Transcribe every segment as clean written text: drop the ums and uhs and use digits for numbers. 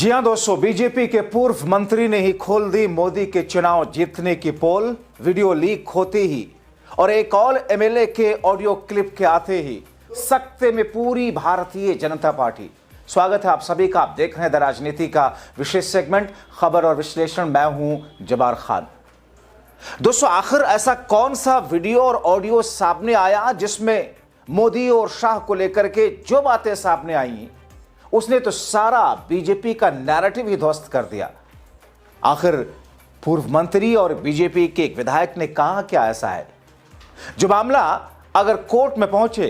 जी हां दोस्तों, बीजेपी के पूर्व मंत्री ने ही खोल दी मोदी के चुनाव जीतने की पोल। वीडियो लीक होते ही और एक और एमएलए के ऑडियो क्लिप के आते ही सकते में पूरी भारतीय जनता पार्टी। स्वागत है आप सभी का। आप देख रहे हैं द राजनीति का विशेष सेगमेंट खबर और विश्लेषण। मैं हूं जबार खान। दोस्तों, आखिर ऐसा कौन सा वीडियो और ऑडियो सामने आया जिसमें मोदी और शाह को लेकर के जो बातें सामने आई उसने तो सारा बीजेपी का नैरेटिव ही ध्वस्त कर दिया। आखिर पूर्व मंत्री और बीजेपी के एक विधायक ने कहा क्या ऐसा है जो मामला अगर कोर्ट में पहुंचे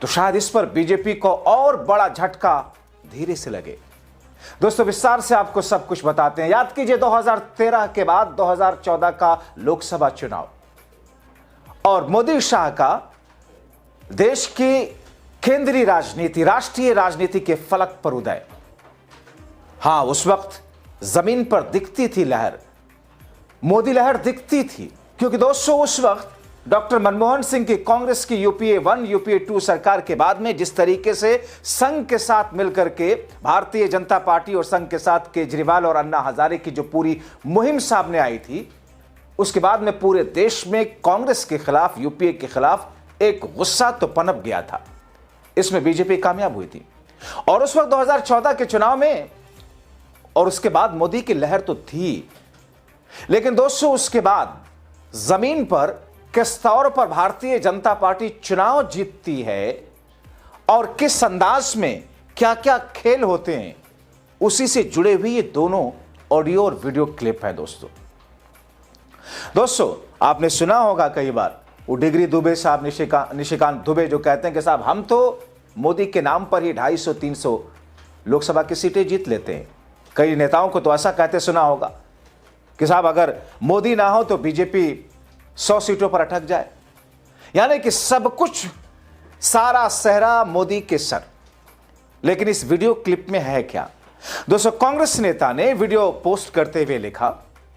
तो शायद इस पर बीजेपी को और बड़ा झटका धीरे से लगे। दोस्तों, विस्तार से आपको सब कुछ बताते हैं। याद कीजिए 2013 के बाद 2014 का लोकसभा चुनाव और मोदी शाह का देश की केंद्रीय राजनीति, राष्ट्रीय राजनीति के फलक पर उदय। हां, उस वक्त जमीन पर दिखती थी लहर, मोदी लहर दिखती थी, क्योंकि दोस्तों उस वक्त डॉक्टर मनमोहन सिंह की कांग्रेस की यूपीए 1 यूपीए 2 सरकार के बाद में जिस तरीके से संघ के साथ मिलकर के भारतीय जनता पार्टी और संघ के साथ केजरीवाल और अन्ना हजारे की जो पूरी मुहिम सामने आई थी, उसके बाद में पूरे देश में कांग्रेस के खिलाफ, यूपीए के खिलाफ एक गुस्सा तो पनप गया था। इसमें बीजेपी कामयाब हुई थी और उस वक्त 2014 के चुनाव में और उसके बाद मोदी की लहर तो थी, लेकिन दोस्तों उसके बाद जमीन पर किस तौर पर भारतीय जनता पार्टी चुनाव जीतती है और किस अंदाज में क्या क्या खेल होते हैं, उसी से जुड़े हुए ये दोनों ऑडियो और वीडियो क्लिप है। दोस्तों आपने सुना होगा कई बार वो डिग्री दुबे साहब, निशिकांत दुबे, जो कहते हैं कि साहब हम तो मोदी के नाम पर ही 250-300 लोकसभा की सीटें जीत लेते हैं। कई नेताओं को तो ऐसा कहते सुना होगा कि साहब अगर मोदी ना हो तो बीजेपी 100 सीटों पर अटक जाए, यानी कि सब कुछ, सारा सेहरा मोदी के सर। लेकिन इस वीडियो क्लिप में है क्या? दोस्तों, कांग्रेस नेता ने वीडियो पोस्ट करते हुए लिखा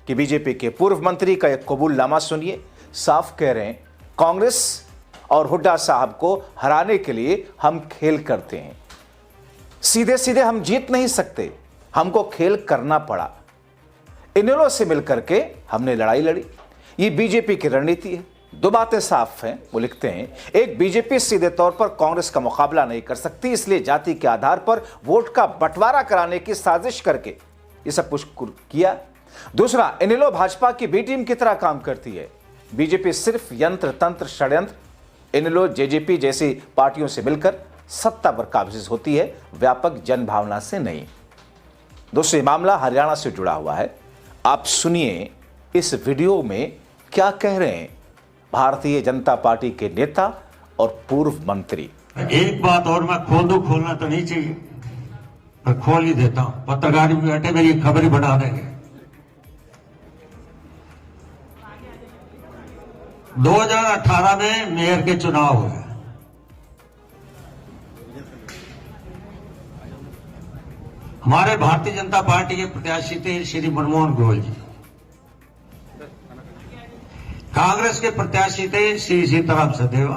कि बीजेपी के पूर्व मंत्री का एक कबूलनामा सुनिए। साफ कह रहे हैं कांग्रेस और हुड्डा साहब को हराने के लिए हम खेल करते हैं। सीधे सीधे हम जीत नहीं सकते, हमको खेल करना पड़ा। इनेलो से मिलकर के हमने लड़ाई लड़ी। ये बीजेपी की रणनीति है। दो बातें साफ हैं। वो लिखते हैं, एक, बीजेपी सीधे तौर पर कांग्रेस का मुकाबला नहीं कर सकती, इसलिए जाति के आधार पर वोट का बंटवारा कराने की साजिश करके ये सब कुछ किया। दूसरा, इनेलो भाजपा की बी टीम की तरह काम करती है। बीजेपी सिर्फ यंत्र तंत्र षड्यंत्र, इनेलो जेजेपी जैसी पार्टियों से मिलकर सत्ता पर काबिज होती है, व्यापक जनभावना से नहीं। दोस्तों, ये मामला हरियाणा से जुड़ा हुआ है। आप सुनिए इस वीडियो में क्या कह रहे हैं भारतीय जनता पार्टी के नेता और पूर्व मंत्री। एक बात और मैं खोल दूं, खोलना तो नहीं चाहिए, मैं खोल ही देता हूं। पत्रकार भी बैठे, मेरी खबर ही बना देंगे। 2018 में मेयर के चुनाव हुए। हमारे भारतीय जनता पार्टी के प्रत्याशी थे श्री मनमोहन गोयल जी। कांग्रेस के प्रत्याशी थे श्री सीताराम सदेवा।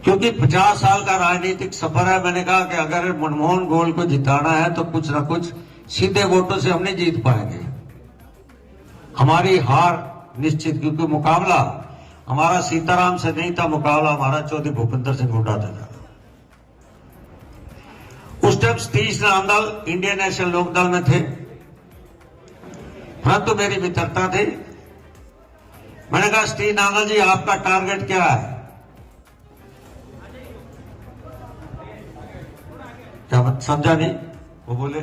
क्योंकि 50 साल का राजनीतिक सफर है, मैंने कहा कि अगर मनमोहन गोयल को जिताना है तो कुछ ना कुछ सीधे वोटों से हम नहीं जीत पाएंगे। हमारी हार निश्चित, क्योंकि मुकाबला हमारा सीताराम से नहीं था, मुकाबला हमारा चौधरी भूपेंद्र सिंह हुड्डा था। उस time Satish Nandal Indian National Lok Dal में थे, परंतु मेरी मित्रता थी। मैंने कहा, सतीश नांदल जी आपका टारगेट क्या है? क्या मत समझा नहीं? वो बोले,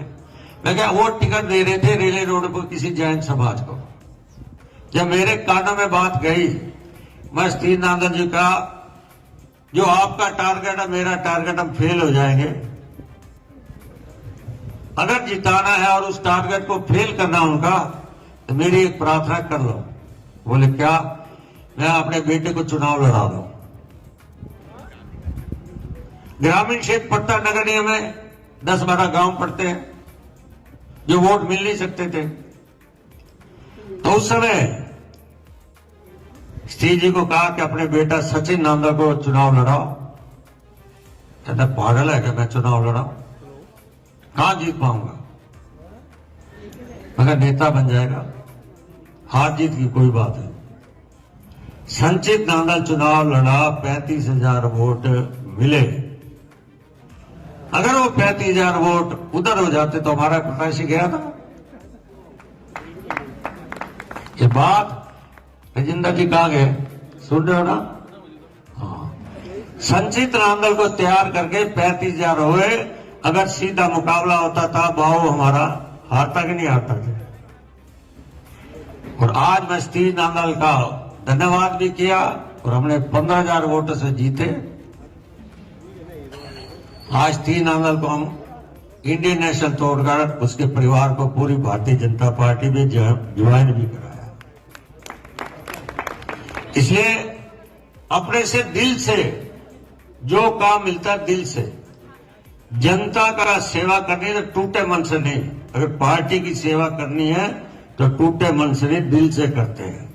मैं क्या, वो टिकट दे रहे थे रेलवे रोड पर किसी जैन समाज को। जब मेरे कानों में बात गई, मैं सतीश नांदल जी का, जो आपका टारगेट है मेरा टारगेट, हम फेल हो जाएंगे। अगर जिताना है और उस टारगेट को फेल करना उनका, तो मेरी एक प्रार्थना कर लो। बोले क्या? मैं अपने बेटे को चुनाव लड़ा दूं। ग्रामीण क्षेत्र पड़ता, नगर निगम में 10-12 गांव पड़ते हैं जो वोट मिल नहीं सकते थे। तो उस समय स्त्री जी को कहा कि अपने बेटा सचिन नांदा को चुनाव लड़ाओ। कहता पागल है कि मैं चुनाव लड़ा, कहां जीत पाऊंगा, मगर नेता बन जाएगा, हार जीत की कोई बात नहीं। संचित नांदल चुनाव लड़ा, 35,000 वोट मिले। अगर वो 35,000 वोट उधर हो जाते तो हमारा प्रत्याशी गया था। ये बात राजेंद्र जी कहां गए, सुन रहे हो ना? हाँ, संचित नांदल को तैयार करके 35,000 हुए। अगर सीधा मुकाबला होता था, बाबू हमारा हारता कि नहीं हारता था। और आज मैं सतीश नांदल का धन्यवाद भी किया और हमने 15,000 वोटों से जीते। आज सतीश नांदल को हम इंडियन नेशनल तोड़कर उसके परिवार को पूरी भारतीय जनता पार्टी में ज्वाइन भी कराया। इसलिए अपने से दिल से जो काम मिलता है, दिल से जनता का सेवा करनी है तो टूटे मन से नहीं। अगर पार्टी की सेवा करनी है तो टूटे मन से नहीं, दिल से करते हैं।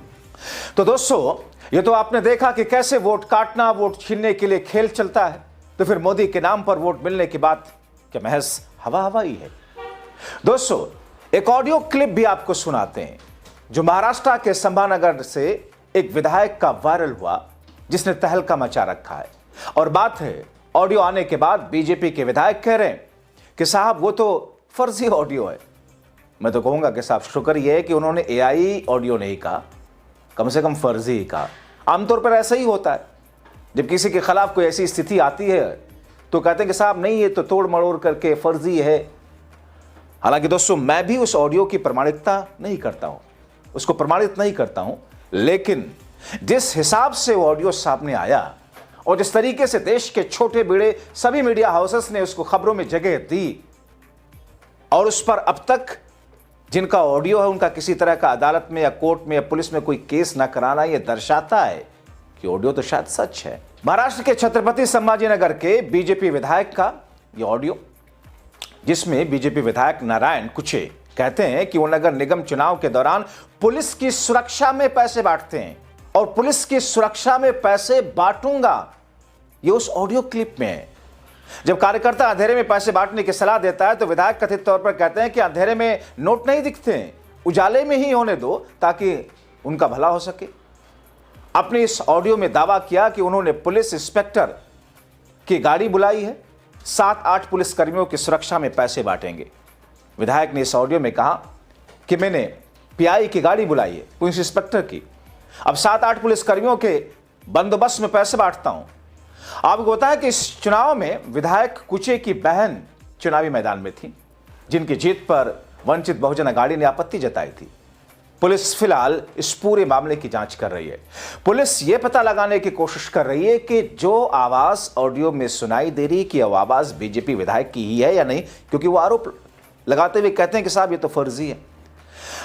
तो दोस्तों, ये तो आपने देखा कि कैसे वोट काटना, वोट छीनने के लिए खेल चलता है। तो फिर मोदी के नाम पर वोट मिलने की बात क्या महज हवा हवा ही है? दोस्तों, एक ऑडियो क्लिप भी आपको सुनाते हैं जो महाराष्ट्र के संभानगर से एक विधायक का वायरल हुआ, जिसने तहलका मचा रखा है। और बात है, ऑडियो आने के बाद बीजेपी के विधायक कह रहे हैं कि साहब वो तो फर्जी ऑडियो है। मैं तो कहूंगा कि साहब शुक्र यह है कि उन्होंने एआई ऑडियो नहीं कहा, कम से कम फर्जी ही कहा। आमतौर पर ऐसा ही होता है, जब किसी के खिलाफ कोई ऐसी स्थिति आती है तो कहते हैं कि साहब नहीं, ये तो तोड़ मड़ोड़ करके फर्जी है। हालांकि दोस्तों, मैं भी उस ऑडियो की प्रमाणिकता नहीं करता हूं, उसको प्रमाणित नहीं करता हूं, लेकिन जिस हिसाब से वो ऑडियो सामने आया और जिस तरीके से देश के छोटे बड़े सभी मीडिया हाउसेस ने उसको खबरों में जगह दी, और उस पर अब तक जिनका ऑडियो है उनका किसी तरह का अदालत में या कोर्ट में या पुलिस में कोई केस न कराना, यह दर्शाता है कि ऑडियो तो शायद सच है। महाराष्ट्र के छत्रपति संभाजीनगर के बीजेपी विधायक का यह ऑडियो, जिसमें बीजेपी विधायक नारायण कुचे कहते हैं कि वो नगर निगम चुनाव के दौरान पुलिस की सुरक्षा में पैसे बांटते हैं और पुलिस की सुरक्षा में पैसे बांटूंगा, ये उस ऑडियो क्लिप में है। जब कार्यकर्ता अंधेरे में पैसे बांटने की सलाह देता है तो विधायक कथित तौर पर कहते हैं कि अंधेरे में नोट नहीं दिखते हैं, उजाले में ही होने दो ताकि उनका भला हो सके। अपने इस ऑडियो में दावा किया कि उन्होंने पुलिस इंस्पेक्टर की गाड़ी बुलाई है, 7-8 पुलिसकर्मियों की सुरक्षा में पैसे बांटेंगे। विधायक ने इस ऑडियो में कहा कि मैंने पीआई की गाड़ी बुलाई है, पुलिस इंस्पेक्टर की, अब 7-8 पुलिसकर्मियों के बंदोबस्त में पैसे बांटता हूं। आपको पता है कि इस चुनाव में विधायक कुचे की बहन चुनावी मैदान में थी, जिनकी जीत पर वंचित बहुजन अघाड़ी ने आपत्ति जताई थी। पुलिस फिलहाल इस पूरे मामले की जांच कर रही है। पुलिस यह पता लगाने की कोशिश कर रही है कि जो आवाज ऑडियो में सुनाई दे रही कि वह आवाज बीजेपी विधायक की ही है या नहीं, क्योंकि वो आरोप लगाते हुए कहते हैं कि साहब ये तो फर्जी है।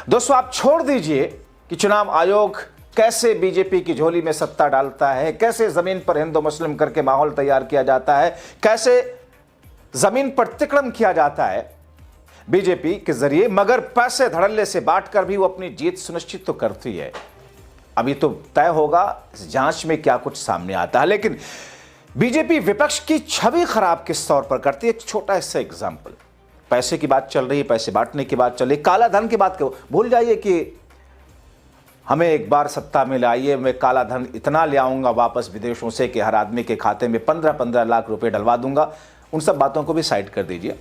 दोस्तों, आप छोड़ दीजिए कि चुनाव आयोग कैसे बीजेपी की झोली में सत्ता डालता है, कैसे जमीन पर हिंदू मुस्लिम करके माहौल तैयार किया जाता है, कैसे जमीन पर तिकड़म किया जाता है बीजेपी के जरिए, मगर पैसे धड़ल्ले से बांटकर भी वो अपनी जीत सुनिश्चित तो करती है। अभी तो तय होगा इस जांच में क्या कुछ सामने आता है। लेकिन बीजेपी विपक्ष की छवि खराब किस तौर पर करती है, एक छोटा सा एग्जाम्पल। पैसे की बात चल रही है, पैसे बांटने की बात चल रही है, काला धन की बात करो, भूल जाइए कि हमें एक बार सत्ता में लाइए, मैं काला धन इतना ले आऊंगा वापस विदेशों से कि हर आदमी के खाते में 15-15 लाख रुपए डलवा दूंगा। उन सब बातों को भी साइड कर दीजिए।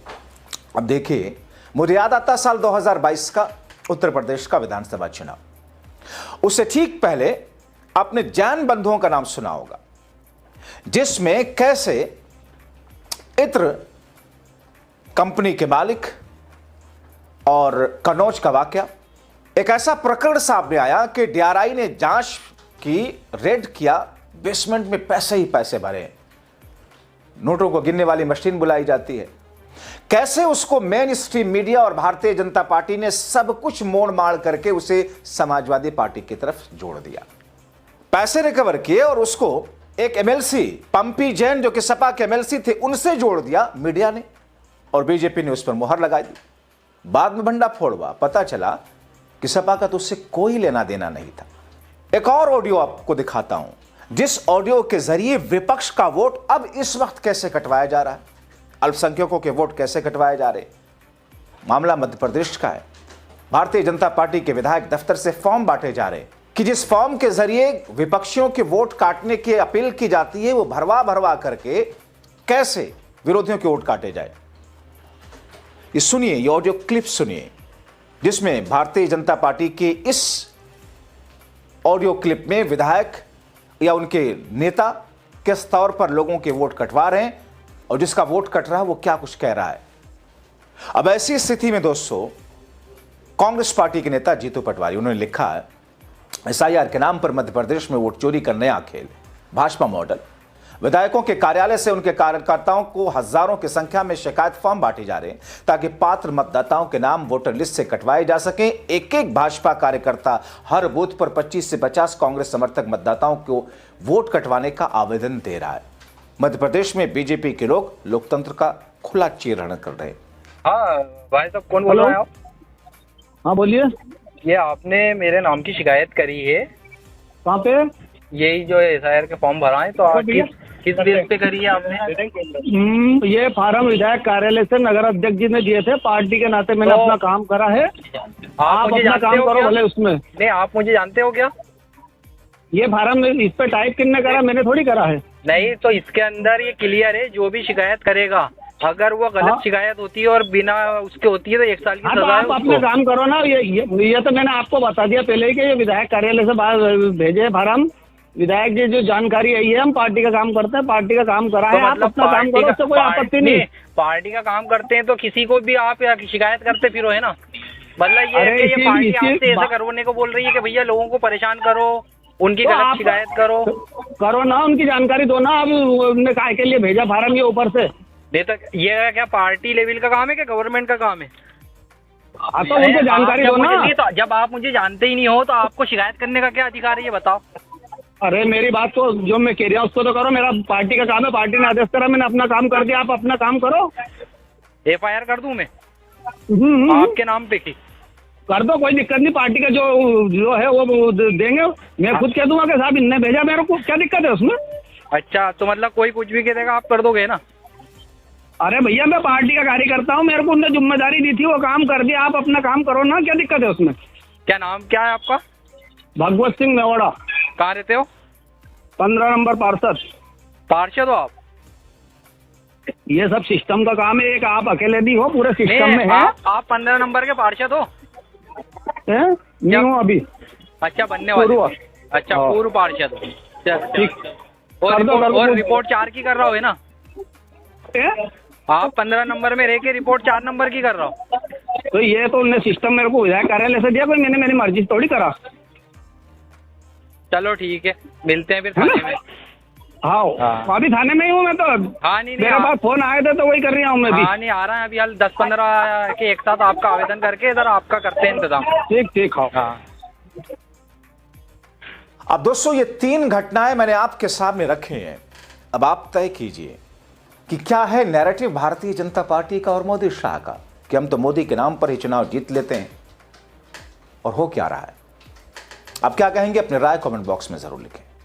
अब देखिए, मुझे याद आता साल 2022 का उत्तर प्रदेश का विधानसभा चुनाव। उससे ठीक पहले आपने जैन बंधुओं का नाम सुना होगा, जिसमें कैसे इत्र कंपनी के मालिक और कन्नौज का वाकया, एक ऐसा प्रकरण सामने आया कि डीआरआई ने जांच की, रेड किया, बेसमेंट में पैसे ही पैसे भरे, नोटों को गिनने वाली मशीन बुलाई जाती है। कैसे उसको मेन स्ट्रीम मीडिया और भारतीय जनता पार्टी ने सब कुछ मोड़ माड़ करके उसे समाजवादी पार्टी की तरफ जोड़ दिया, पैसे रिकवर किए और उसको एक एमएलसी पंपी जैन जो कि सपा के एमएलसी थे उनसे जोड़ दिया मीडिया ने, और बीजेपी ने उस पर मुहर लगा दी। बाद में भंडाफोड़ हुआ, पता चला कि सपा का तो उससे कोई लेना देना नहीं था। एक और ऑडियो आपको दिखाता हूं, जिस ऑडियो के जरिए विपक्ष का वोट अब इस वक्त कैसे कटवाया जा रहा है, अल्पसंख्यकों के वोट कैसे कटवाए जा रहे। मामला मध्य प्रदेश का है। भारतीय जनता पार्टी के विधायक दफ्तर से फॉर्म बांटे जा रहे कि जिस फॉर्म के जरिए विपक्षियों के वोट काटने की अपील की जाती है, वो भरवा भरवा करके कैसे विरोधियों के वोट काटे जाए। ये सुनिए, ये ऑडियो क्लिप सुनिए, जिसमें भारतीय जनता पार्टी के इस ऑडियो क्लिप में विधायक या उनके नेता किस तौर पर लोगों के वोट कटवा रहे हैं और जिसका वोट कट रहा है वो क्या कुछ कह रहा है। अब ऐसी स्थिति में दोस्तों, कांग्रेस पार्टी के नेता जीतू पटवारी, उन्होंने लिखा है एसआईआर के नाम पर मध्य प्रदेश में वोट चोरी का नया खेल, भाजपा मॉडल। विधायकों के कार्यालय से उनके कार्यकर्ताओं को हजारों की संख्या में शिकायत फॉर्म बांटे जा रहे हैं ताकि पात्र मतदाताओं के नाम वोटर लिस्ट से कटवाए जा सकें। एक एक भाजपा कार्यकर्ता हर बूथ पर 25 से 50 कांग्रेस समर्थक मतदाताओं को वोट कटवाने का आवेदन दे रहा है। मध्य प्रदेश में बीजेपी के लोग लोकतंत्र का खुला चीरहरण कर रहे हैं। हाँ भाई साहब, कौन बोल रहे हैं आप? हाँ बोलिए। ये आपने मेरे नाम की शिकायत करी है। कहाँ पे? यही जो एसआईआर के फॉर्म भरा है, तो आप किस बेस पे करी है आपने? ये फार्म विधायक कार्यालय से नगर अध्यक्ष जी ने दिए थे। पार्टी के नाते मैंने अपना काम करा है। आप मुझे अपना काम करो भले उसमें। नहीं, आप मुझे जानते हो क्या? ये फार्म इस पे टाइप किसने करा? मैंने थोड़ी करा है। नहीं, तो इसके अंदर ये क्लियर है, जो भी शिकायत करेगा, अगर वो गलत शिकायत होती है और बिना उसके होती है तो 1 साल की सजा है। आप अपना काम करो ना। ये तो मैंने आपको बता दिया पहले ही कि ये विधायक कार्यालय से बाहर भेजे फार्म। विधायक जी जो जानकारी आई है, हम पार्टी का काम करते हैं, पार्टी का काम करा है। आप अपना काम करो, उससे कोई आपत्ति नहीं। पार्टी का काम करते हैं तो किसी को भी आप शिकायत करते फिर है ना। मतलब ये पार्टी आपसे ऐसा करवाने को बोल रही है कि भैया लोगों को परेशान करो, उनकी गलत शिकायत करो ना, उनकी जानकारी दो ना। अब उन्होंने काय के लिए भेजा फार्म ये ऊपर से? नहीं तो ये क्या पार्टी लेवल का काम है, क्या गवर्नमेंट का काम है? तो उनको जानकारी दो ना। तो जब आप मुझे जानते ही नहीं हो तो आपको शिकायत करने का क्या अधिकार है, ये बताओ। अरे मेरी बात को जो मैं कह रहा हूँ उसको तो करो। मेरा पार्टी का काम है, पार्टी ने आदेश करा, मैंने अपना काम कर दिया। आप अपना काम करो। FIR कर दूं मैं आपके नाम पे की? कर दो, कोई दिक्कत नहीं। पार्टी का जो है वो देंगे। मैं खुद कह दूंगा कि साहब इनने भेजा मेरे को, क्या दिक्कत है उसमें? अच्छा, तो मतलब कोई कुछ भी कह देगा आप कर दोगे ना? अरे भैया मैं पार्टी का कार्यकर्ता हूँ, मेरे को उन्होंने जिम्मेदारी दी थी, वो काम कर दिया। आप अपना काम करो ना, क्या दिक्कत है उसमें? क्या नाम क्या है आपका? भगवत सिंह मेवाड़ा। कहाँ रहते हो? 15 नंबर पार्षद हो आप? ये सब सिस्टम का काम है। एक आप अकेले नहीं हो, पूरे सिस्टम में है। आप 15 नंबर के पार्षद हो? नहीं हूँ अभी। अच्छा, बनने वाले। अच्छा, पूर्व पार्षद हो। और रिपोर्ट 4 की कर रहा हो है ना? आप 15 नंबर में रह के रिपोर्ट 4 नंबर की कर रहा हो। तो ये तो उन्होंने सिस्टम मेरे को विधायक कार्यालय से दिया, कोई मैंने मेरी मर्जी थोड़ी करा। चलो ठीक है, मिलते हैं फिर थाने में। हाँ, अभी थाने में ही हूँ मैं तो। हाँ नहीं, मेरे पास फोन आए थे तो वही कर रहा हूँ मैं भी। हाँ नहीं, आ रहा है अभी। 10-15 के एक साथ आपका आवेदन करके इधर आपका करते हैं इंतजाम। ठीक। हाँ। अब दोस्तों, ये 3 घटनाएं मैंने आपके सामने रखे हैं। अब आप तय कीजिए कि क्या है नैरेटिव भारतीय जनता पार्टी का और मोदी शाह का, कि हम तो मोदी के नाम पर ही चुनाव जीत लेते हैं, और हो क्या रहा है। आप क्या कहेंगे? अपनी राय कमेंट बॉक्स में जरूर लिखें।